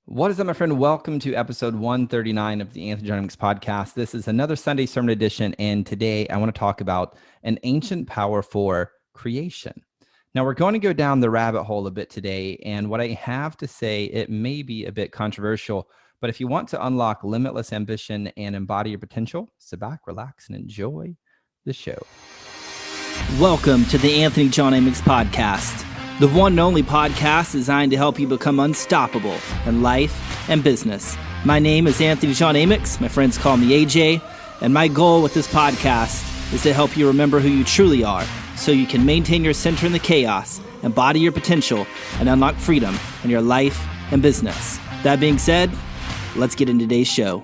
What is up, my friend? Welcome to episode 139 of the Anthony John podcast. This is another Sunday sermon edition, and today I want to talk about an ancient power for creation. Now, we're going to go down the rabbit hole a bit today, and what I have to say, it may be a bit controversial, but if you want to unlock limitless ambition and embody your potential, sit back, relax, and enjoy the show. Welcome to the Anthony John Amix podcast, the one and only podcast designed to help you become unstoppable in life and business. My name is Anthony John Amix. My friends call me AJ, and my goal with this podcast is to help you remember who you truly are so you can maintain your center in the chaos, embody your potential, and unlock freedom in your life and business. That being said, let's get into today's show.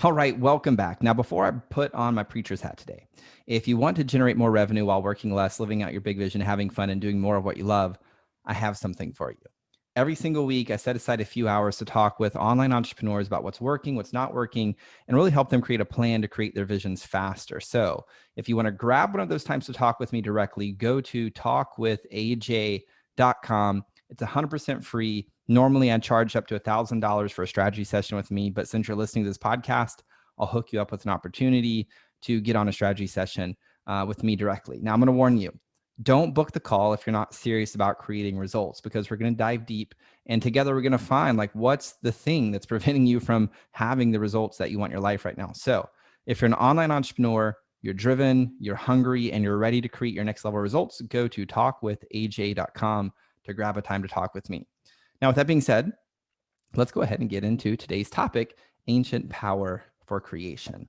All right, welcome back. Now, before I put on my preacher's hat today, if you want to generate more revenue while working less, living out your big vision, having fun, and doing more of what you love, I have something for you. Every single week, I set aside a few hours to talk with online entrepreneurs about what's working, what's not working, and really help them create a plan to create their visions faster. So if you want to grab one of those times to talk with me directly, go to talkwithaj.com. It's 100% free. Normally, I charge up to $1,000 for a strategy session with me, but since you're listening to this podcast, I'll hook you up with an opportunity to get on a strategy session with me directly. Now, I'm going to warn you, don't book the call if you're not serious about creating results, because we're going to dive deep and together we're going to find what's the thing that's preventing you from having the results that you want in your life right now. So if you're an online entrepreneur, you're driven, you're hungry, and you're ready to create your next level results, go to talkwithaj.com to grab a time to talk with me. Now, with that being said, let's go ahead and get into today's topic, ancient power for creation.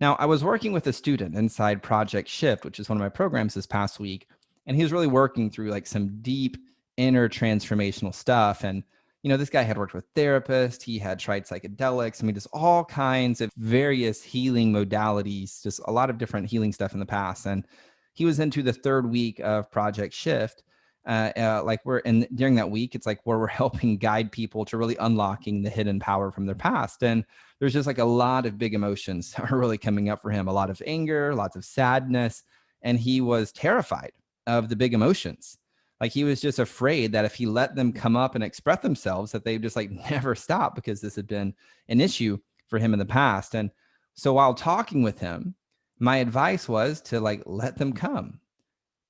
Now, I was working with a student inside Project Shift, which is one of my programs this past week, and he was really working through some deep inner transformational stuff. And, this guy had worked with therapists, he had tried psychedelics, just all kinds of various healing modalities, just a lot of different healing stuff in the past. And he was into the third week of Project Shift. During that week, it's where we're helping guide people to really unlocking the hidden power from their past. And there's just a lot of big emotions that are really coming up for him, a lot of anger, lots of sadness. And he was terrified of the big emotions. He was just afraid that if he let them come up and express themselves, that they just never stop, because this had been an issue for him in the past. And so while talking with him, my advice was to let them come,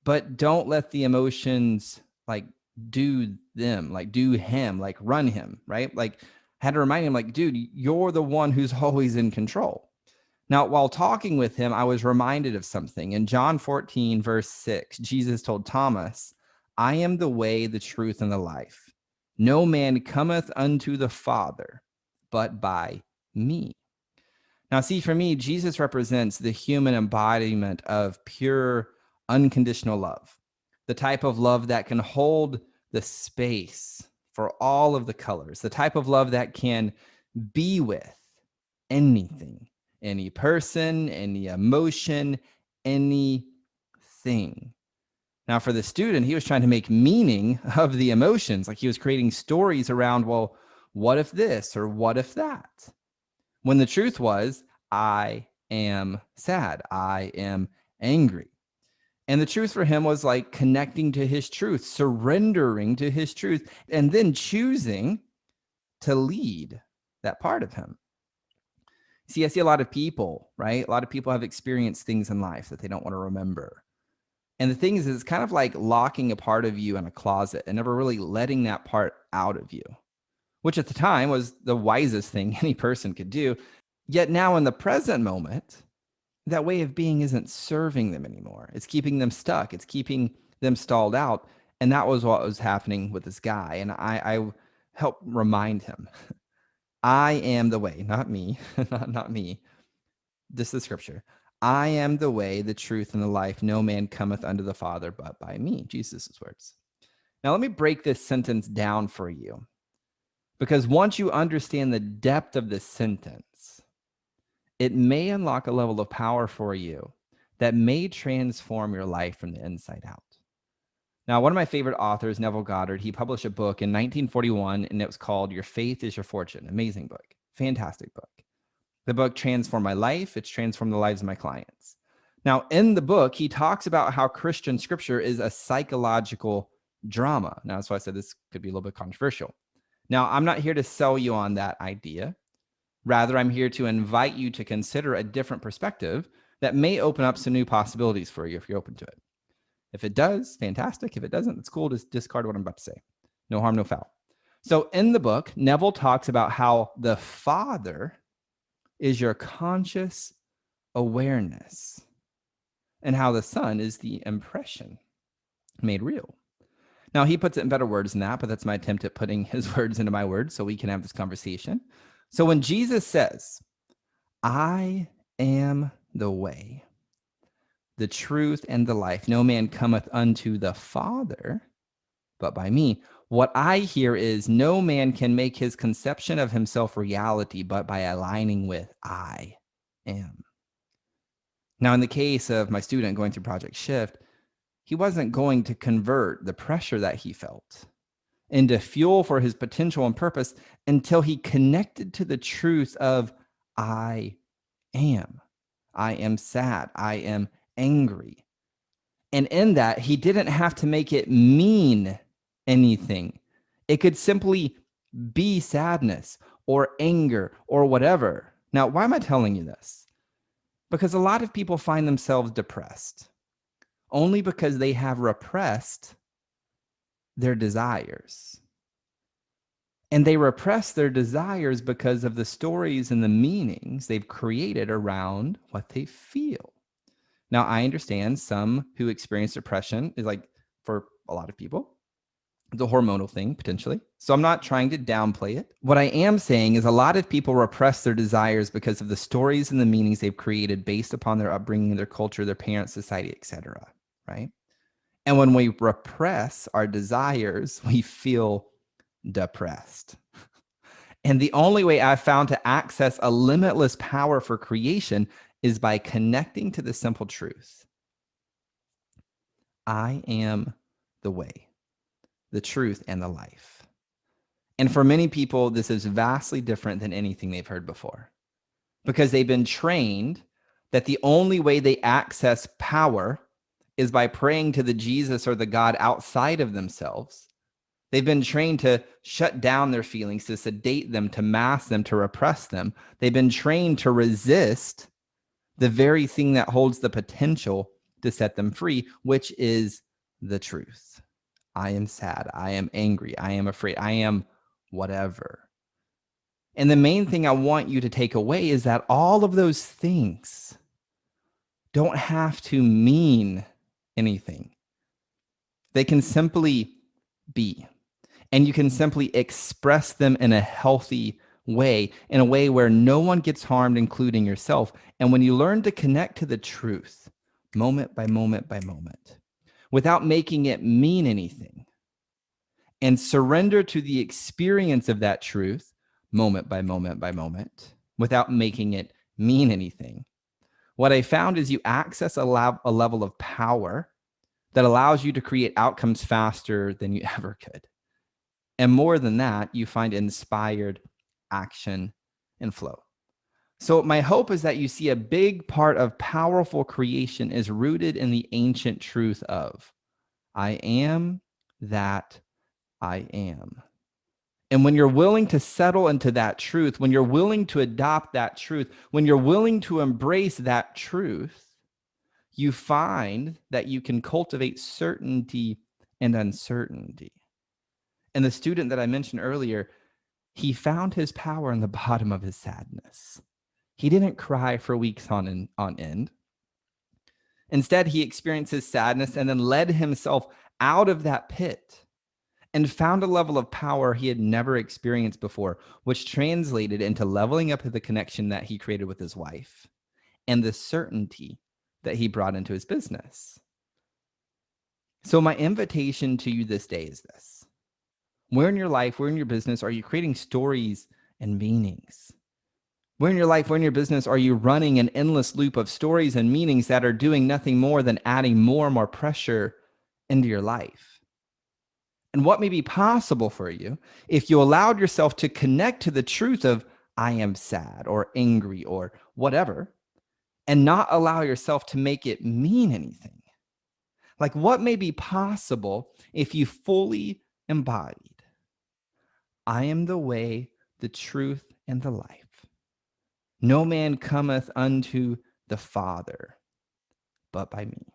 but don't let the emotions do them, do him, run him, right? Had to remind him, dude, you're the one who's always in control. Now, while talking with him, I was reminded of something. In John 14, verse 6, Jesus told Thomas, I am the way, the truth, and the life. No man cometh unto the Father but by me. Now, see, for me, Jesus represents the human embodiment of pure, unconditional love, the type of love that can hold the space for all of the colors, the type of love that can be with anything, any person, any emotion, anything. Now, for the student, he was trying to make meaning of the emotions. He was creating stories around, well, what if this or what if that? When the truth was, I am sad, I am angry. And the truth for him was connecting to his truth, surrendering to his truth, and then choosing to lead that part of him. See, I see a lot of people, right? A lot of people have experienced things in life that they don't want to remember. And the thing is, it's kind of like locking a part of you in a closet and never really letting that part out of you, which at the time was the wisest thing any person could do. Yet now in the present moment, that way of being isn't serving them anymore. It's keeping them stuck. It's keeping them stalled out. And that was what was happening with this guy. And I helped remind him, I am the way, not me, not me. This is the scripture. I am the way, the truth, and the life. No man cometh unto the Father but by me. Jesus' words. Now, let me break this sentence down for you, because once you understand the depth of this sentence, it may unlock a level of power for you that may transform your life from the inside out. Now, one of my favorite authors, Neville Goddard, he published a book in 1941, and it was called Your Faith is Your Fortune. Amazing book. Fantastic book. The book transformed my life. It's transformed the lives of my clients. Now, in the book, he talks about how Christian scripture is a psychological drama. Now, that's why I said this could be a little bit controversial. Now, I'm not here to sell you on that idea. Rather, I'm here to invite you to consider a different perspective that may open up some new possibilities for you if you're open to it. If it does, fantastic. If it doesn't, it's cool. Just discard what I'm about to say. No harm, no foul. So in the book, Neville talks about how the Father is your conscious awareness and how the Son is the impression made real. Now, he puts it in better words than that, but that's my attempt at putting his words into my words so we can have this conversation. So when Jesus says, I am the way, the truth, and the life, no man cometh unto the Father but by me. What I hear is no man can make his conception of himself reality but by aligning with I am. Now, in the case of my student going through Project Shift, he wasn't going to convert the pressure that he felt into fuel for his potential and purpose until he connected to the truth of I am. I am sad. I am angry. And in that, he didn't have to make it mean anything. It could simply be sadness or anger or whatever. Now, why am I telling you this? Because a lot of people find themselves depressed only because they have repressed their desires. And they repress their desires because of the stories and the meanings they've created around what they feel. Now, I understand some who experience depression is like, for a lot of people, the hormonal thing potentially. So I'm not trying to downplay it. What I am saying is a lot of people repress their desires because of the stories and the meanings they've created based upon their upbringing, their culture, their parents, society, etc. Right? And when we repress our desires, we feel depressed. And the only way I've found to access a limitless power for creation is by connecting to the simple truth. I am the way, the truth, and the life. And for many people, this is vastly different than anything they've heard before because they've been trained that the only way they access power is by praying to the Jesus or the God outside of themselves. They've been trained to shut down their feelings, to sedate them, to mask them, to repress them. They've been trained to resist the very thing that holds the potential to set them free, which is the truth. I am sad. I am angry. I am afraid. I am whatever. And the main thing I want you to take away is that all of those things don't have to mean anything. They can simply be. And you can simply express them in a healthy way, in a way where no one gets harmed, including yourself. And when you learn to connect to the truth, moment by moment by moment, without making it mean anything, and surrender to the experience of that truth, moment by moment by moment, without making it mean anything, what I found is you access a level of power that allows you to create outcomes faster than you ever could. And more than that, you find inspired action and flow. So my hope is that you see a big part of powerful creation is rooted in the ancient truth of I am that I am. And when you're willing to settle into that truth, when you're willing to adopt that truth, when you're willing to embrace that truth, you find that you can cultivate certainty and uncertainty. And the student that I mentioned earlier, he found his power in the bottom of his sadness. He didn't cry for weeks on end. Instead, he experienced his sadness and then led himself out of that pit and found a level of power he had never experienced before, which translated into leveling up the connection that he created with his wife and the certainty that he brought into his business. So my invitation to you this day is this. Where in your life, where in your business are you creating stories and meanings? Where in your life, where in your business are you running an endless loop of stories and meanings that are doing nothing more than adding more and more pressure into your life? And what may be possible for you if you allowed yourself to connect to the truth of I am sad or angry or whatever, and not allow yourself to make it mean anything? Like what may be possible if you fully embodied I am the way, the truth, and the life. No man cometh unto the Father but by me.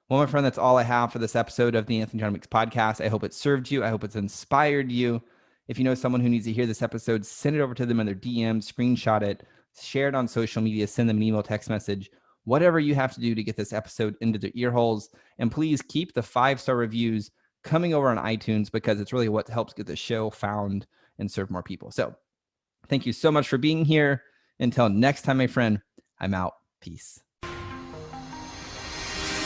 Well, my friend, that's all I have for this episode of the Anthony John Mix podcast. I hope it served you. I hope it's inspired you. If you know someone who needs to hear this episode, send it over to them in their DMs, screenshot it, share it on social media, send them an email, text message, whatever you have to do to get this episode into their ear holes. And please keep the 5-star reviews coming over on iTunes, because it's really what helps get the show found and serve more people. So thank you so much for being here. Until next time, my friend, I'm out. Peace.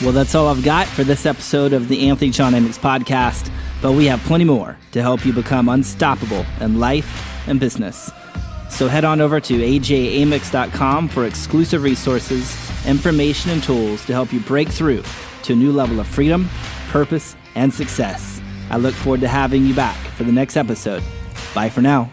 Well, that's all I've got for this episode of the Anthony John Amix podcast, but we have plenty more to help you become unstoppable in life and business. So head on over to ajamix.com for exclusive resources, information, and tools to help you break through to a new level of freedom, purpose, and success. I look forward to having you back for the next episode. Bye for now.